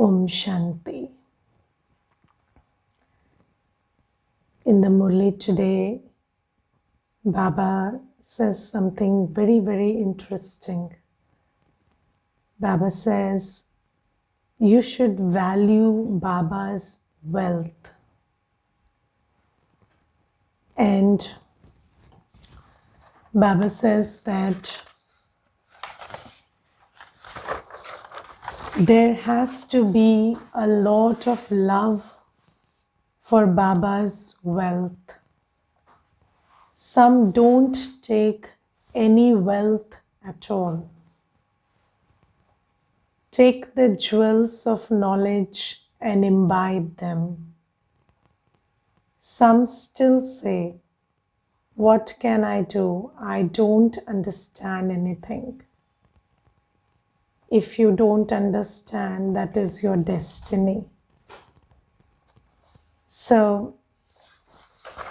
Om Shanti. In the Murli today, Baba says something very, very interesting. Baba says, you should value Baba's wealth. And Baba says that there has to be a lot of love for Baba's wealth. Some don't take any wealth at all. Take the jewels of knowledge and imbibe them. Some still say, what can I do? I don't understand anything. If you don't understand, that is your destiny. So,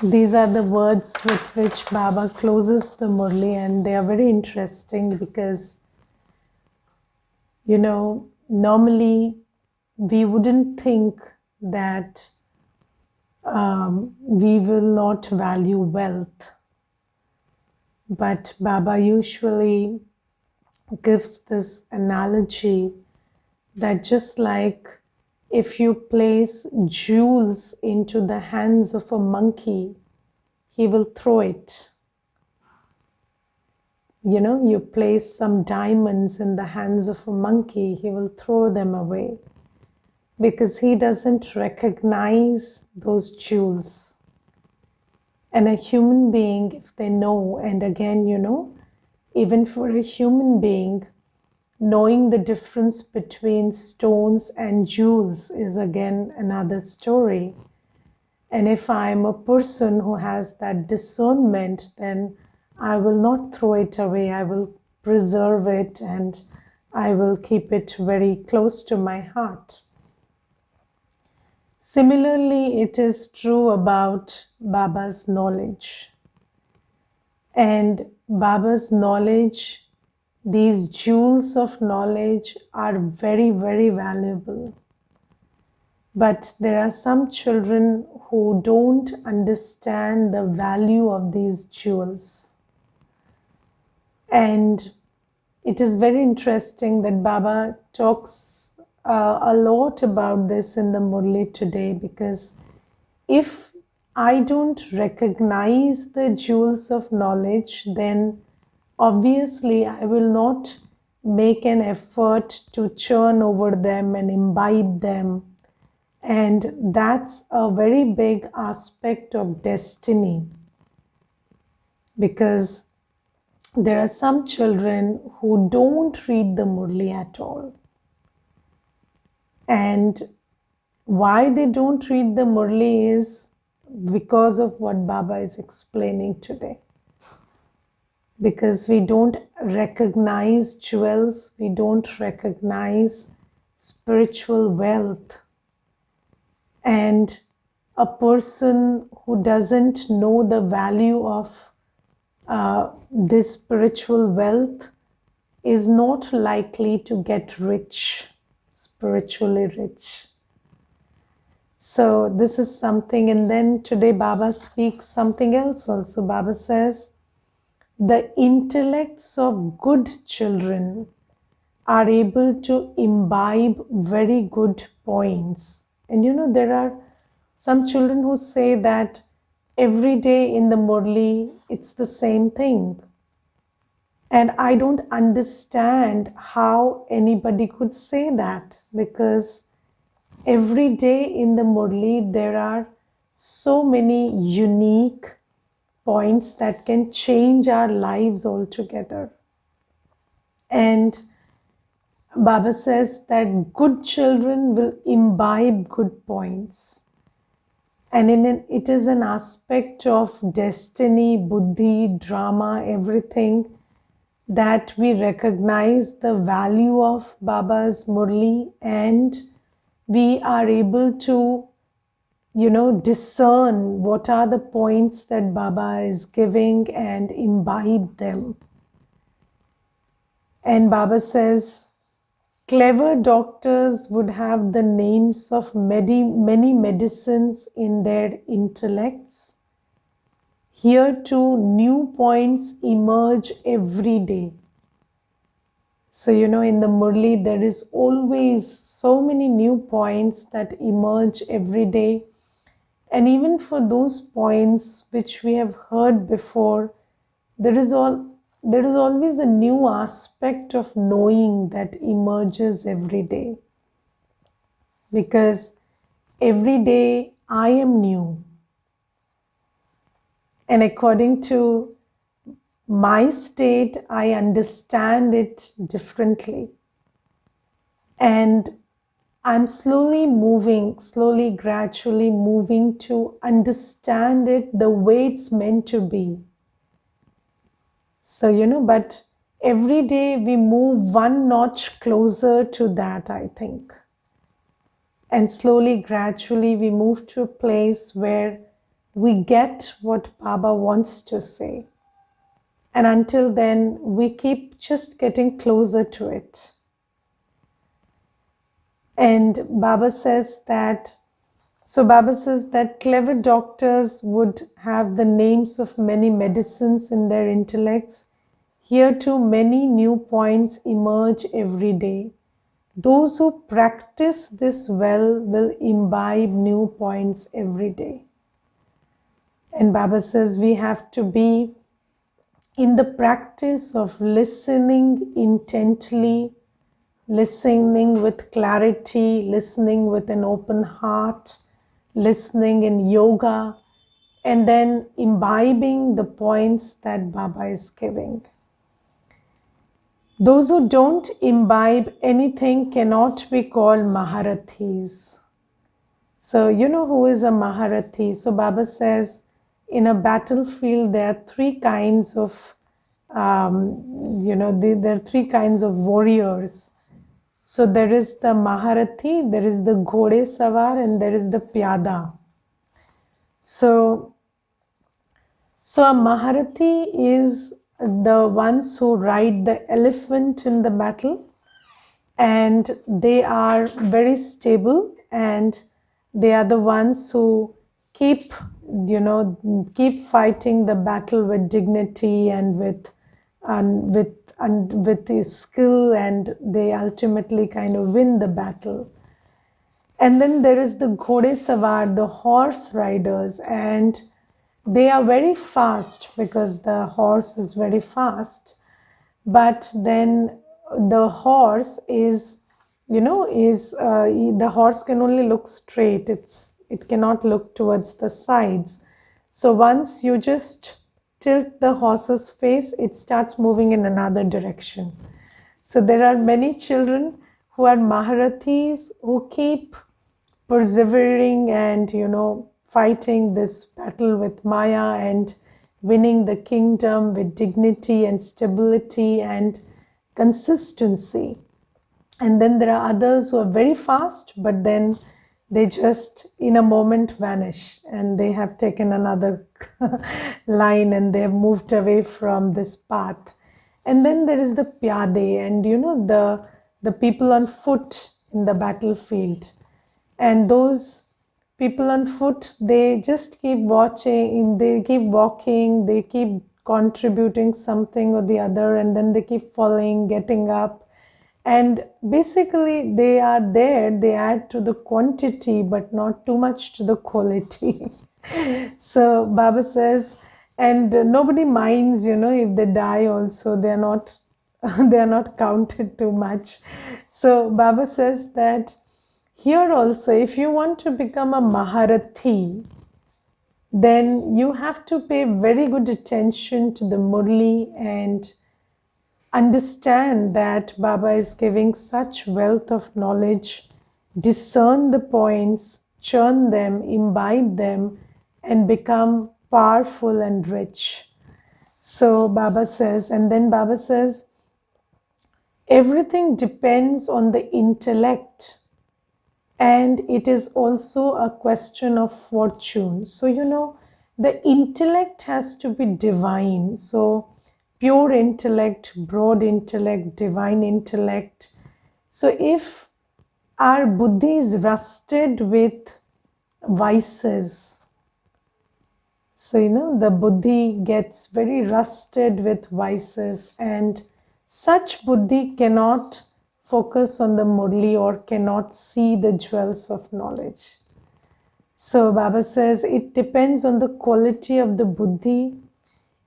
these are the words with which Baba closes the Murli, and they are very interesting because, normally we wouldn't think that we will not value wealth. But Baba usually gives this analogy that just like if you place jewels into the hands of a monkey, he will throw it. You place some diamonds in the hands of a monkey, he will throw them away because he doesn't recognize those jewels. And a human being, if they know, and again, even for a human being, knowing the difference between stones and jewels is again another story. And if I'm a person who has that discernment, then I will not throw it away. I will preserve it and I will keep it very close to my heart. Similarly, it is true about Baba's knowledge. And Baba's knowledge, these jewels of knowledge are very, very valuable. But there are some children who don't understand the value of these jewels. And it is very interesting that Baba talks a lot about this in the Murli today, because if I don't recognize the jewels of knowledge, then obviously I will not make an effort to churn over them and imbibe them. And that's a very big aspect of destiny, because there are some children who don't read the Murli at all. And why they don't read the Murli is because of what Baba is explaining today. Because we don't recognize jewels, we don't recognize spiritual wealth. And a person who doesn't know the value of this spiritual wealth is not likely to get rich, spiritually rich. So this is something. And then today Baba speaks something else also. Baba says, the intellects of good children are able to imbibe very good points. And there are some children who say that every day in the Murli, it's the same thing. And I don't understand how anybody could say that, because every day in the Murli, there are so many unique points that can change our lives altogether. And Baba says that good children will imbibe good points. And it is an aspect of destiny, buddhi, drama, everything, that we recognize the value of Baba's Murli, and we are able to, discern what are the points that Baba is giving and imbibe them. And Baba says, clever doctors would have the names of many medicines in their intellects. Here too, new points emerge every day. So, in the Murli, there is always so many new points that emerge every day. And even for those points which we have heard before, there is always a new aspect of knowing that emerges every day. Because every day I am new. And according to my state, I understand it differently. And I'm slowly, gradually moving to understand it the way it's meant to be. So, but every day we move one notch closer to that, I think. And slowly, gradually, we move to a place where we get what Baba wants to say. And until then, we keep just getting closer to it. And Baba says that clever doctors would have the names of many medicines in their intellects. Here too, many new points emerge every day. Those who practice this well will imbibe new points every day. And Baba says we have to be in the practice of listening intently, listening with clarity, listening with an open heart, listening in yoga, and then imbibing the points that Baba is giving. Those who don't imbibe anything cannot be called Maharathis. So, who is a Maharati? So, Baba says in a battlefield there are three kinds of, there are three kinds of warriors. So, there is the Maharati, there is the Ghode Savar, and there is the Pyada. So a Maharati is the ones who ride the elephant in the battle, and they are very stable, and they are the ones who keep fighting the battle with dignity and with skill, and they ultimately kind of win the battle. And then there is the Ghode Savar, the horse riders, and they are very fast because the horse is very fast. But then the horse the horse can only look straight. It cannot look towards the sides. So once you just tilt the horse's face, it starts moving in another direction. So there are many children who are Maharathis who keep persevering and, fighting this battle with Maya and winning the kingdom with dignity and stability and consistency. And then there are others who are very fast, but then they just in a moment vanish, and they have taken another line and they have moved away from this path. And then there is the Pyade, and the people on foot in the battlefield. And those people on foot, they just keep watching, they keep walking, they keep contributing something or the other, and then they keep falling, getting up. And basically they are there, they add to the quantity but not too much to the quality. So Baba says, and nobody minds, if they die also, they are not counted too much. So Baba says that here also, if you want to become a Maharathi, then you have to pay very good attention to the Murli and understand that Baba is giving such wealth of knowledge. Discern the points, churn them, imbibe them, and become powerful and rich. So Baba says, and then Baba says, everything depends on the intellect. And it is also a question of fortune. So, the intellect has to be divine. So, pure intellect, broad intellect, divine intellect. So if our buddhi is rusted with vices, so the buddhi gets very rusted with vices, and such buddhi cannot focus on the Murli or cannot see the jewels of knowledge. So Baba says it depends on the quality of the buddhi.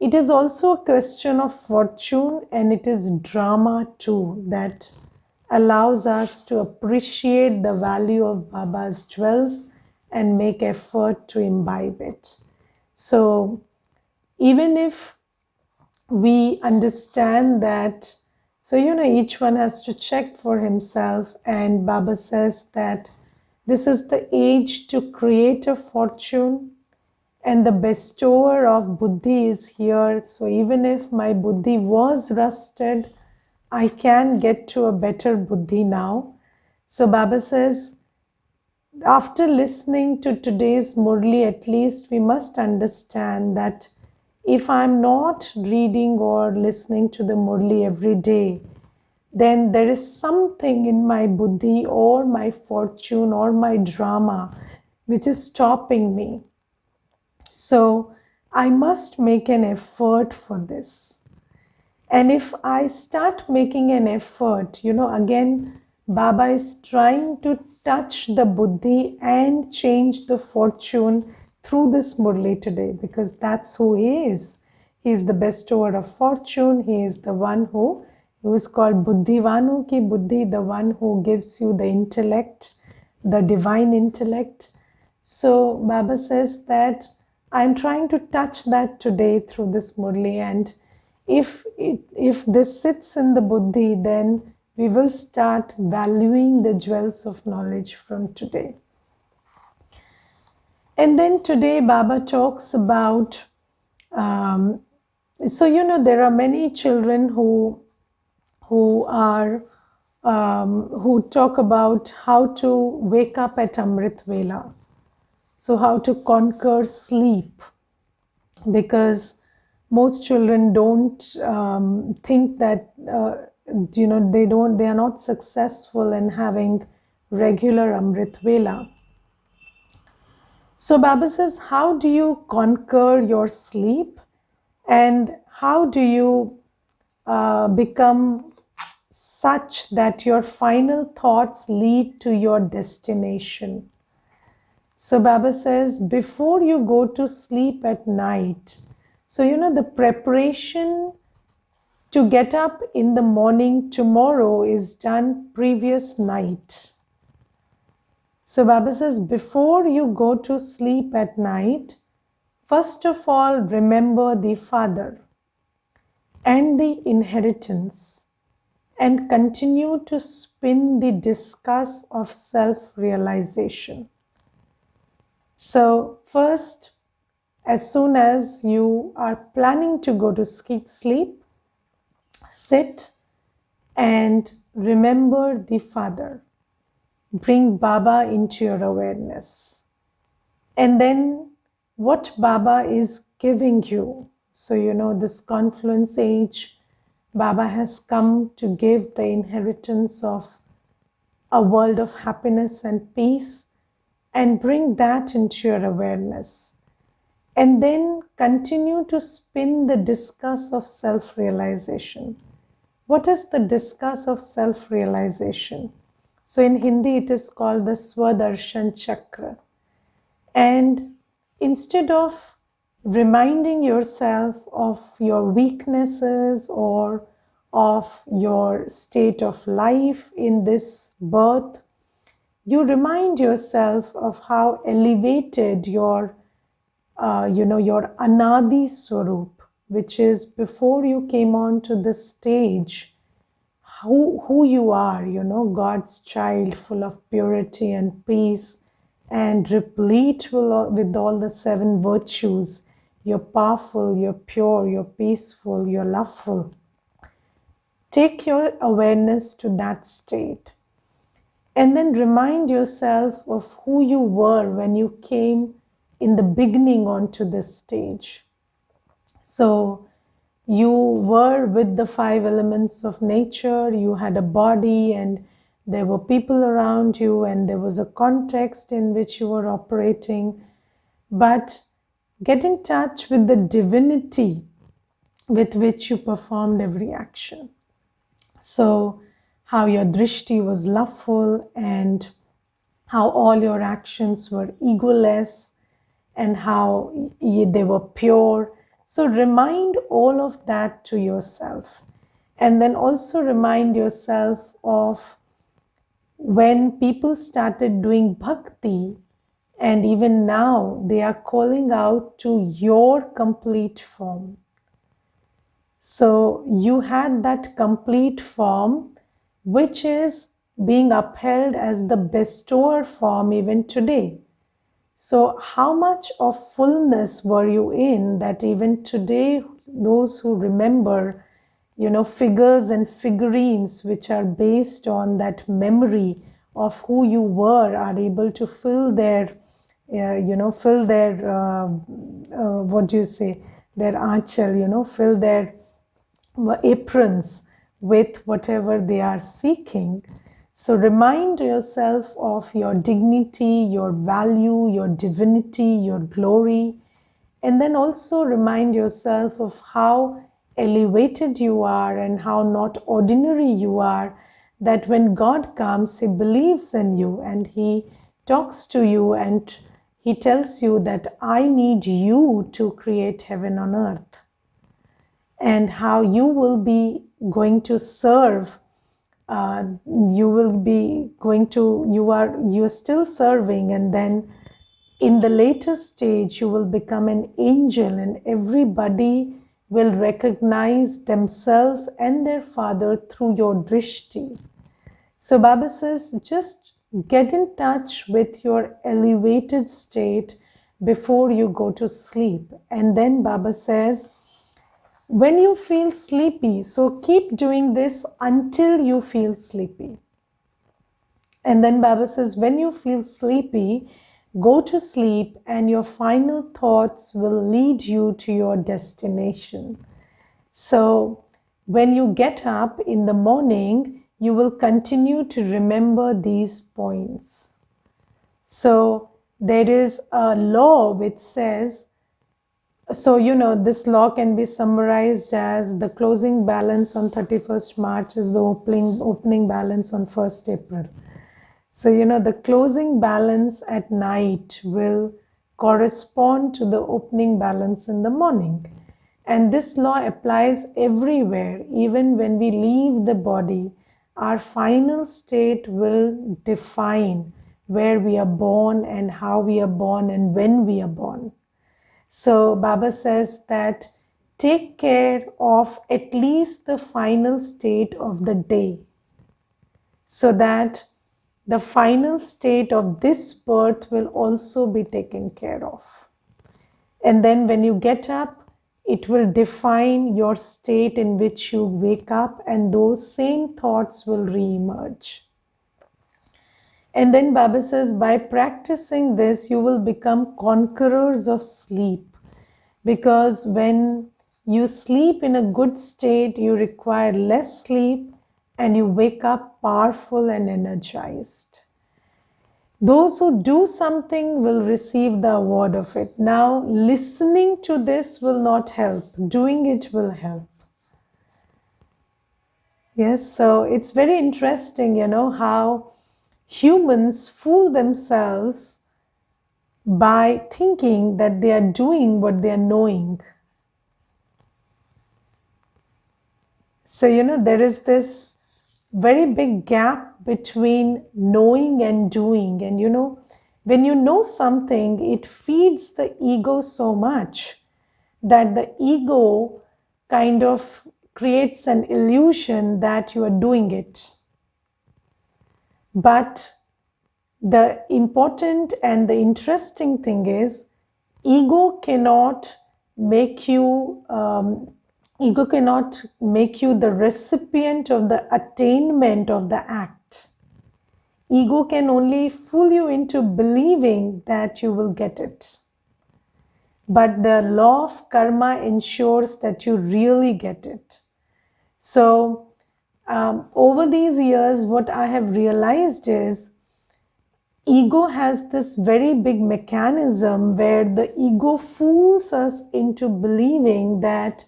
It is also a question of fortune, and it is drama too that allows us to appreciate the value of Baba's jewels and make effort to imbibe it. So even if we understand that, each one has to check for himself, and Baba says that this is the age to create a fortune, and the bestower of buddhi is here. So even if my buddhi was rusted, I can get to a better buddhi now. So Baba says, after listening to today's Murli, at least we must understand that if I'm not reading or listening to the Murli every day, then there is something in my buddhi or my fortune or my drama which is stopping me. So I must make an effort for this. And if I start making an effort, again, Baba is trying to touch the buddhi and change the fortune through this Murli today, because that's who he is. He is the bestower of fortune. He is the one who is called Buddhivanu ki Buddhi, the one who gives you the intellect, the divine intellect. So Baba says that I'm trying to touch that today through this Murli, and if this sits in the buddhi, then we will start valuing the jewels of knowledge from today. And then today Baba talks about, there are many children who talk about how to wake up at Amrit Vela. So how to conquer sleep, because most children don't think that they are not successful in having regular Amrit Vela. So Baba says, how do you conquer your sleep, and how do you become such that your final thoughts lead to your destination? So Baba says, before you go to sleep at night, so the preparation to get up in the morning tomorrow is done previous night. So Baba says, before you go to sleep at night, first of all, remember the Father and the inheritance, and continue to spin the discus of self-realization. So first, as soon as you are planning to go to sleep, sit and remember the Father. Bring Baba into your awareness. And then what Baba is giving you. So this confluence age, Baba has come to give the inheritance of a world of happiness and peace, and bring that into your awareness. And then continue to spin the discus of self-realization. What is the discus of self-realization? So in Hindi it is called the Swadarshan Chakra. And instead of reminding yourself of your weaknesses or of your state of life in this birth, you remind yourself of how elevated your Anadi Swarup, which is before you came on to this stage, who you are, God's child, full of purity and peace, and replete with all the 7 virtues. You're powerful, you're pure, you're peaceful, you're loveful. Take your awareness to that state. And then remind yourself of who you were when you came in the beginning onto this stage. So you were with the 5 elements of nature, you had a body, and there were people around you, and there was a context in which you were operating. But get in touch with the divinity with which you performed every action. So, how your drishti was loveful, and how all your actions were egoless, and how they were pure. So, remind all of that to yourself. And then also remind yourself of when people started doing bhakti, and even now they are calling out to your complete form. So you had that complete form, which is being upheld as the bestower form even today. So how much of fullness were you in that even today, those who remember, figures and figurines which are based on that memory of who you were are able to fill their, what do you say, their aanchal, fill their aprons with whatever they are seeking. So remind yourself of your dignity, your value, your divinity, your glory, and then also remind yourself of how elevated you are and how not ordinary you are, that when God comes, He believes in you and He talks to you and He tells you that I need you to create heaven on earth. And how you will be going to serve, you are still serving, and then in the later stage you will become an angel, and everybody will recognize themselves and their father through your drishti. So Baba says, just get in touch with your elevated state before you go to sleep. And then Baba says, when you feel sleepy, so keep doing this until you feel sleepy. And then Baba says, when you feel sleepy, go to sleep and your final thoughts will lead you to your destination. So when you get up in the morning, you will continue to remember these points. So there is a law which says, so, this law can be summarized as the closing balance on 31st March is the opening balance on 1st April. So, the closing balance at night will correspond to the opening balance in the morning. And this law applies everywhere. Even when we leave the body, our final state will define where we are born and how we are born and when we are born. So Baba says that take care of at least the final state of the day, so that the final state of this birth will also be taken care of. And then when you get up, it will define your state in which you wake up, and those same thoughts will re-emerge. And then Baba says, by practicing this, you will become conquerors of sleep. Because when you sleep in a good state, you require less sleep and you wake up powerful and energized. Those who do something will receive the award of it. Now, listening to this will not help. Doing it will help. Yes, so it's very interesting, how humans fool themselves by thinking that they are doing what they are knowing. So, there is this very big gap between knowing and doing. And, when you know something, it feeds the ego so much that the ego kind of creates an illusion that you are doing it. But the important and the interesting thing is, ego cannot make you the recipient of the attainment of the act. Ego can only fool you into believing that you will get it. But the law of karma ensures that you really get it. So Over these years, what I have realized is ego has this very big mechanism where the ego fools us into believing that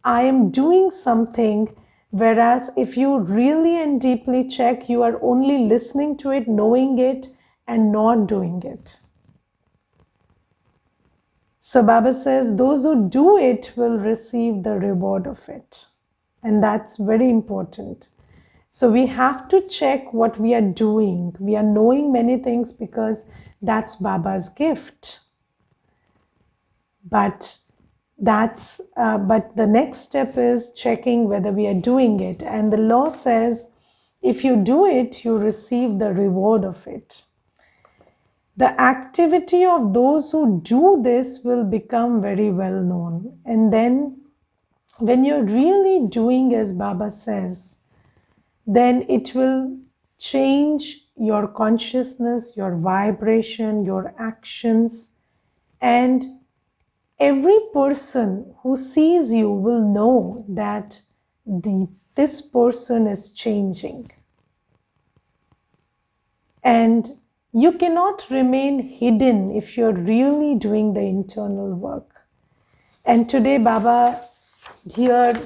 I am doing something, whereas if you really and deeply check, you are only listening to it, knowing it, and not doing it. So Baba says those who do it will receive the reward of it. And that's very important. So we have to check what we are doing. We are knowing many things because that's Baba's gift. But but the next step is checking whether we are doing it. And the law says, if you do it, you receive the reward of it. The activity of those who do this will become very well known. And then when you're really doing as Baba says, then it will change your consciousness, your vibration, your actions, and every person who sees you will know that this person is changing. And you cannot remain hidden if you're really doing the internal work. And today Baba here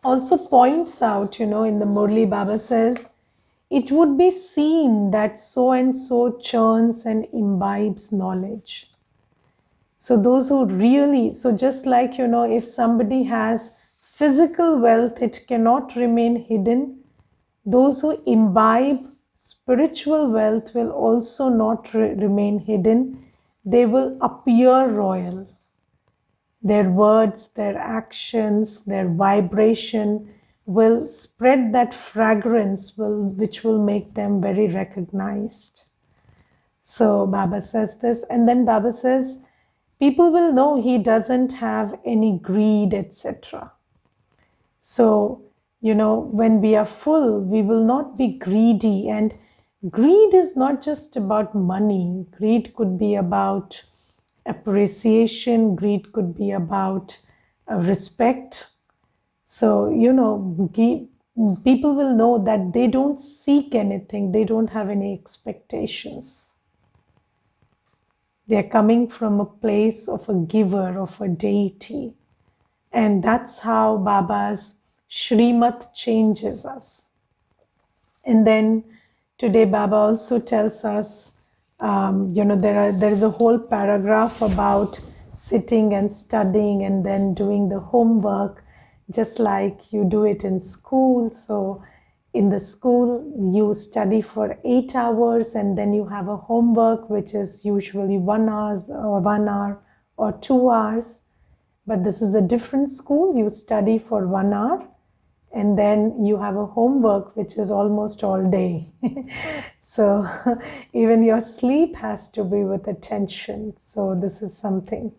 also points out, in the Murli, Baba says, it would be seen that so and so churns and imbibes knowledge. So those who really, so just like, if somebody has physical wealth, it cannot remain hidden. Those who imbibe spiritual wealth will also not remain hidden. They will appear royal. Their words, their actions, their vibration will spread that fragrance which will make them very recognized. So Baba says this, and then Baba says, people will know he doesn't have any greed, etc. So, when we are full, we will not be greedy. And greed is not just about money. Greed could be about appreciation. Greed could be about respect. So, people will know that they don't seek anything. They don't have any expectations. They are coming from a place of a giver, of a deity. And that's how Baba's Shrimat changes us. And then today Baba also tells us, there is a whole paragraph about sitting and studying and then doing the homework, just like you do it in school. So in the school, you study for 8 hours and then you have a homework, which is usually 1 hour or 2 hours. But this is a different school. You study for 1 hour and then you have a homework which is almost all day. So even your sleep has to be with attention. So this is something.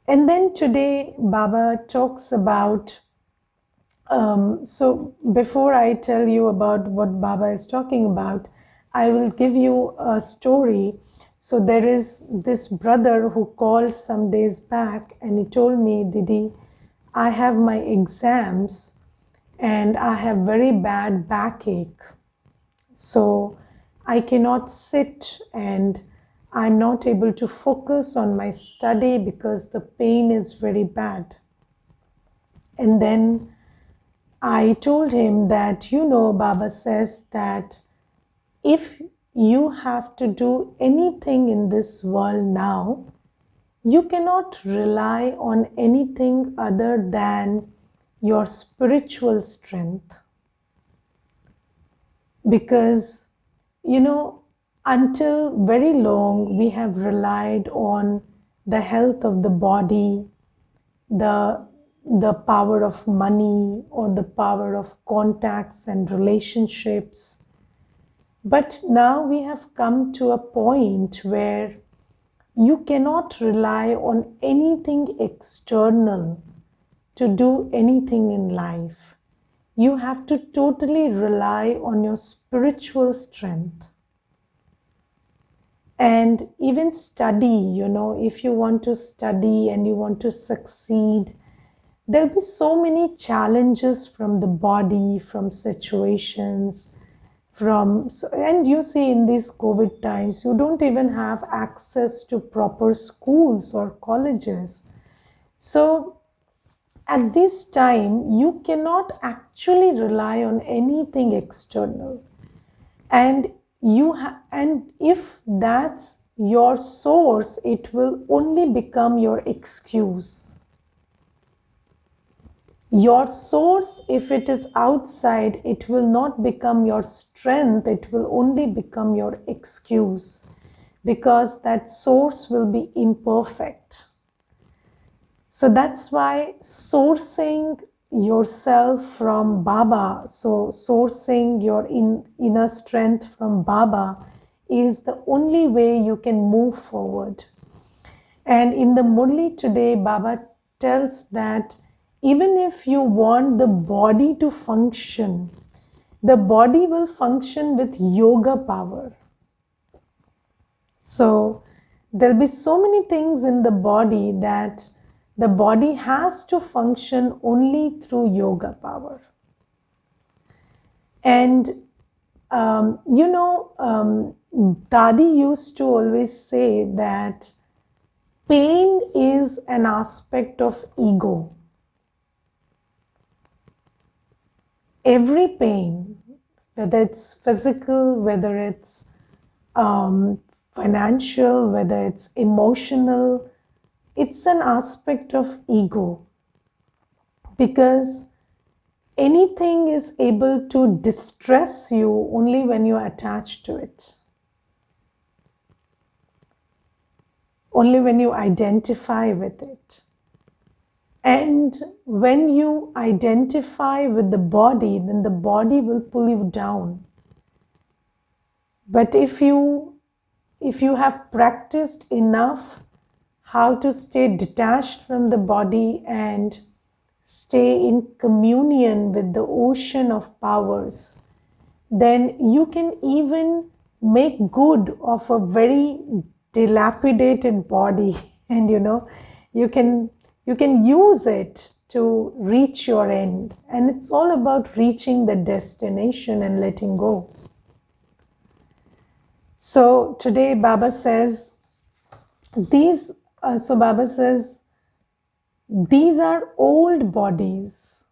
And then today Baba talks about, so before I tell you about what Baba is talking about, I will give you a story. So there is this brother who called some days back and he told me, Didi, I have my exams and I have very bad backache. So I cannot sit and I'm not able to focus on my study because the pain is very bad. And then I told him that, Baba says that if you have to do anything in this world now, you cannot rely on anything other than your spiritual strength. Because, until very long, we have relied on the health of the body, the power of money, or the power of contacts and relationships. But now we have come to a point where you cannot rely on anything external to do anything in life. You have to totally rely on your spiritual strength. And even study, if you want to study and you want to succeed, there'll be so many challenges from the body, from situations, and you see in these COVID times, you don't even have access to proper schools or colleges. So at this time, you cannot actually rely on anything external. And and if that's your source, it will only become your excuse. Your source, if it is outside, it will not become your strength, it will only become your excuse, because that source will be imperfect. So that's why sourcing yourself from Baba, so sourcing your inner strength from Baba, is the only way you can move forward. And in the Murli today, Baba tells that even if you want the body to function, the body will function with yoga power. So there'll be so many things in the body that the body has to function only through yoga power. And Dadi used to always say that pain is an aspect of ego. Every pain, whether it's physical, whether it's financial, whether it's emotional, it's an aspect of ego. Because anything is able to distress you only when you attach to it. Only when you identify with it. And when you identify with the body, then the body will pull you down. But if you have practiced enough how to stay detached from the body and stay in communion with the ocean of powers, then you can even make good of a very dilapidated body, and you can use it to reach your end. And it's all about reaching the destination and letting go. So today Baba says these are old bodies.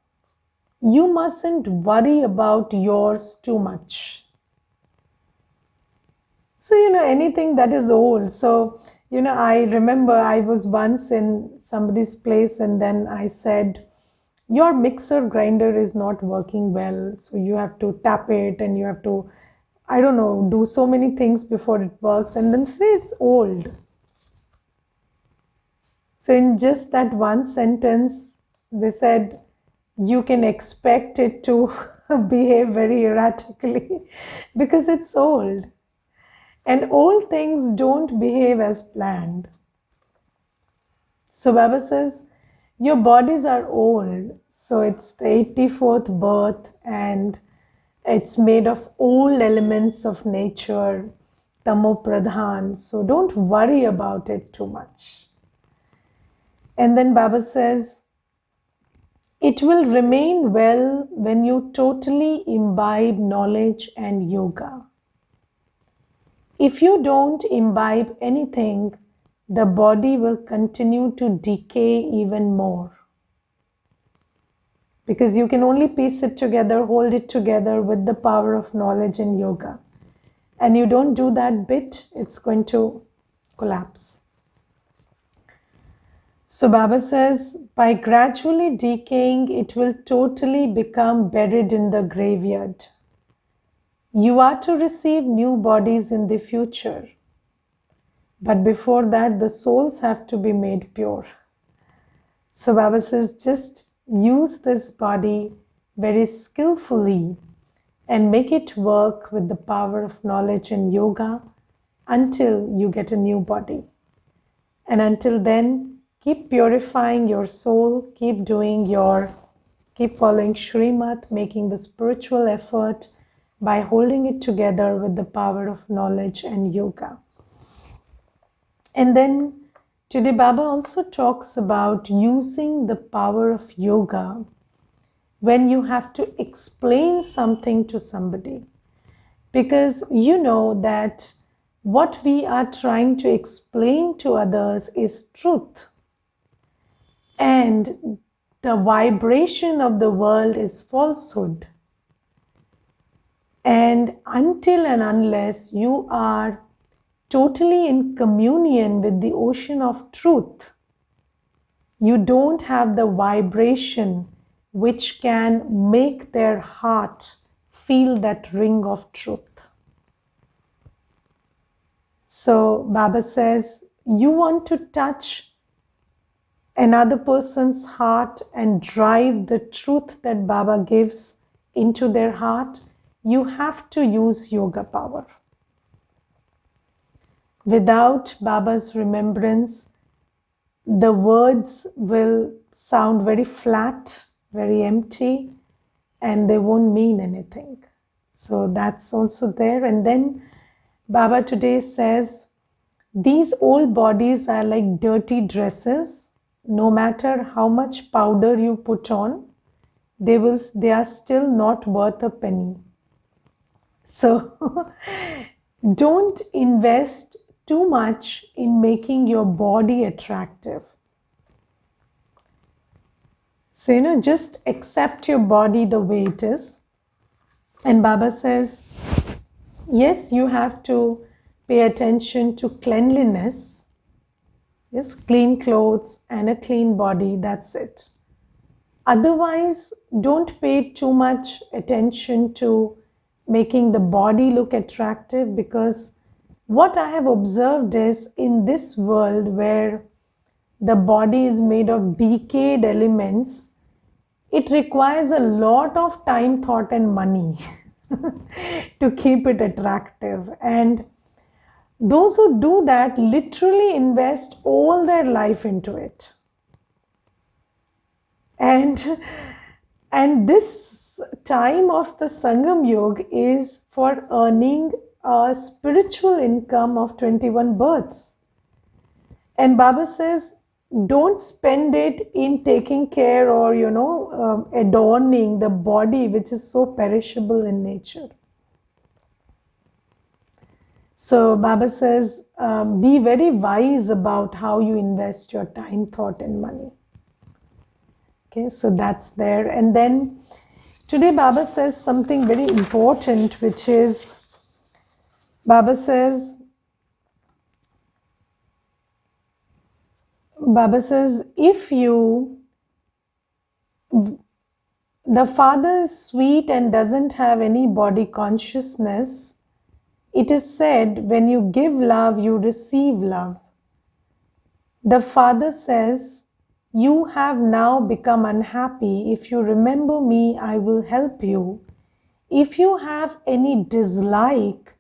You mustn't worry about yours too much. So, anything that is old. So, I remember I was once in somebody's place, and then I said, your mixer grinder is not working well. So you have to tap it, and you have to, I don't know, do so many things before it works, and then say it's old. So in just that one sentence, they said, you can expect it to behave very erratically because it's old. And old things don't behave as planned. So Baba says, your bodies are old. So it's the 84th birth, and it's made of old elements of nature, Tamo Pradhan. So don't worry about it too much. And then Baba says, it will remain well when you totally imbibe knowledge and yoga. If you don't imbibe anything, the body will continue to decay even more. Because you can only piece it together, hold it together with the power of knowledge and yoga. And you don't do that bit, it's going to collapse. So Baba says, by gradually decaying, it will totally become buried in the graveyard. You are to receive new bodies in the future. But before that, the souls have to be made pure. So Baba says, just use this body very skillfully and make it work with the power of knowledge and yoga until you get a new body. And until then, keep purifying your soul, keep following Shrimad, making the spiritual effort by holding it together with the power of knowledge and yoga. And then Today, Baba also talks about using the power of yoga when you have to explain something to somebody. Because you know that what we are trying to explain to others is truth. And the vibration of the world is falsehood. And until and unless you are totally in communion with the ocean of truth, you don't have the vibration which can make their heart feel that ring of truth. So Baba says, you want to touch another person's heart and drive the truth that Baba gives into their heart, you have to use yoga power. Without Baba's remembrance, the words will sound very flat, very empty, and they won't mean anything. So that's also there. And then Baba today says, these old bodies are like dirty dresses. No matter how much powder you put on, they are still not worth a penny. So don't invest too much in making your body attractive. So, just accept your body the way it is. And Baba says, yes, you have to pay attention to cleanliness. Yes, clean clothes and a clean body, that's it. Otherwise, don't pay too much attention to making the body look attractive, because what I have observed is in this world where the body is made of decayed elements, it requires a lot of time, thought, and money to keep it attractive. And those who do that literally invest all their life into it. And this time of the Sangam Yoga is for earning a spiritual income of 21 births. And Baba says, don't spend it in taking care or, adorning the body, which is so perishable in nature. So Baba says, be very wise about how you invest your time, thought, and money. Okay, so that's there. And then today Baba says something very important, which is, Baba says, if the Father is sweet and doesn't have any body consciousness, it is said, when you give love, you receive love. The Father says, you have now become unhappy. If you remember me, I will help you. If you have any dislike,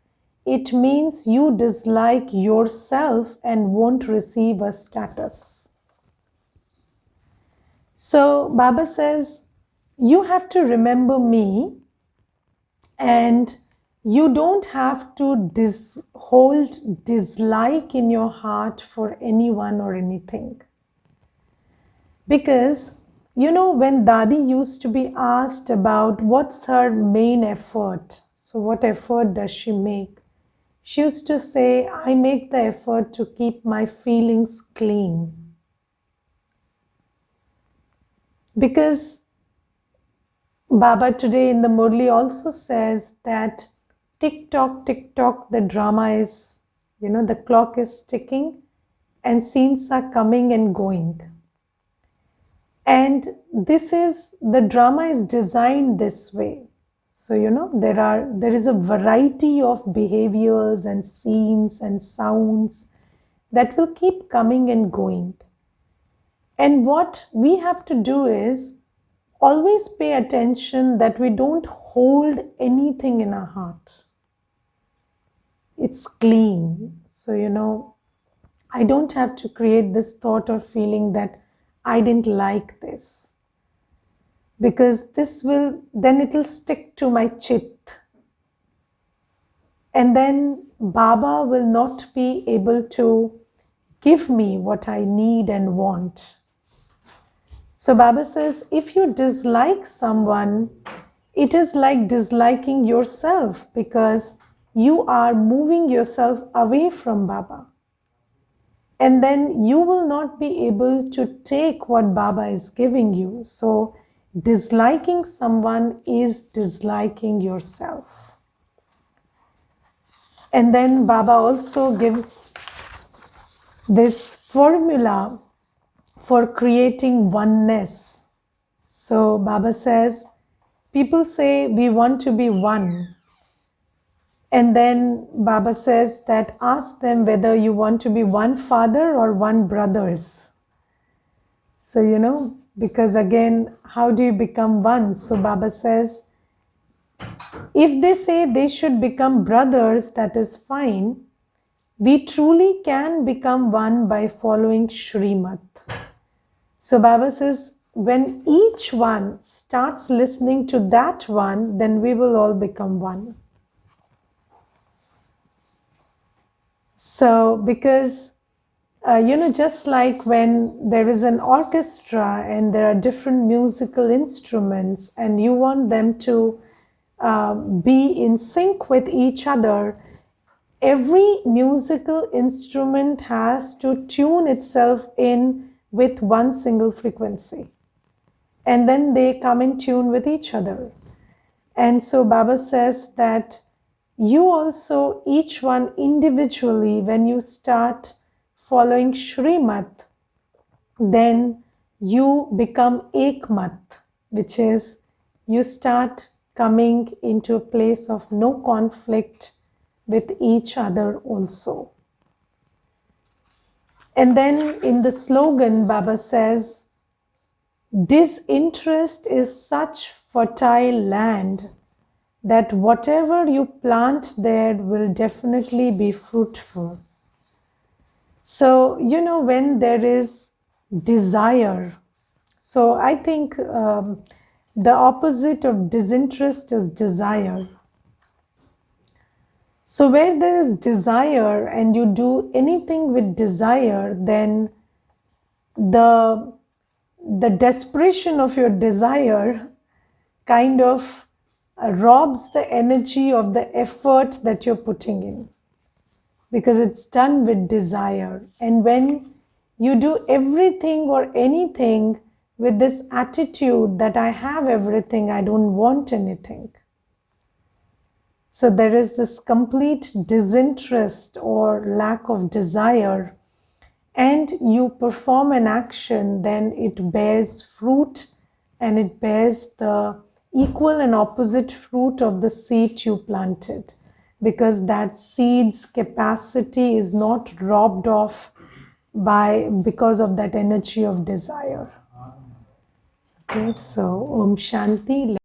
it means you dislike yourself and won't receive a status. So Baba says, you have to remember me, and you don't have to hold dislike in your heart for anyone or anything. Because, when Dadi used to be asked about what's her main effort, so what effort does she make? She used to say, I make the effort to keep my feelings clean. Because Baba today in the Murli also says that tick tock, the drama is, the clock is ticking and scenes are coming and going. And the drama is designed this way. So, there is a variety of behaviors and scenes and sounds that will keep coming and going. And what we have to do is always pay attention that we don't hold anything in our heart. It's clean. So, I don't have to create this thought or feeling that I didn't like this. Because then it'll stick to my chit. And then Baba will not be able to give me what I need and want. So Baba says, if you dislike someone, it is like disliking yourself, because you are moving yourself away from Baba. And then you will not be able to take what Baba is giving you. So disliking someone is disliking yourself. And then Baba also gives this formula for creating oneness. So Baba says, people say we want to be one. And then Baba says that ask them whether you want to be one father or one brothers. So, because again, how do you become one? So Baba says, if they say they should become brothers, that is fine. We truly can become one by following Shrimat. So Baba says, when each one starts listening to that one, then we will all become one. So because, just like when there is an orchestra and there are different musical instruments and you want them to be in sync with each other, every musical instrument has to tune itself in with one single frequency. And then they come in tune with each other. And so Baba says that you also, each one individually, when you start following Shrimat, then you become Ekmat, which is you start coming into a place of no conflict with each other also. And then in the slogan, Baba says, disinterest is such fertile land that whatever you plant there will definitely be fruitful. So, when there is desire, so I think the opposite of disinterest is desire. So where there is desire and you do anything with desire, then the desperation of your desire kind of robs the energy of the effort that you're putting in, because it's done with desire. And when you do everything or anything with this attitude that I have everything, I don't want anything, so there is this complete disinterest or lack of desire, and you perform an action, then it bears fruit, and it bears the equal and opposite fruit of the seed you planted, because that seed's capacity is not robbed off because of that energy of desire. Okay, so Om Shanti.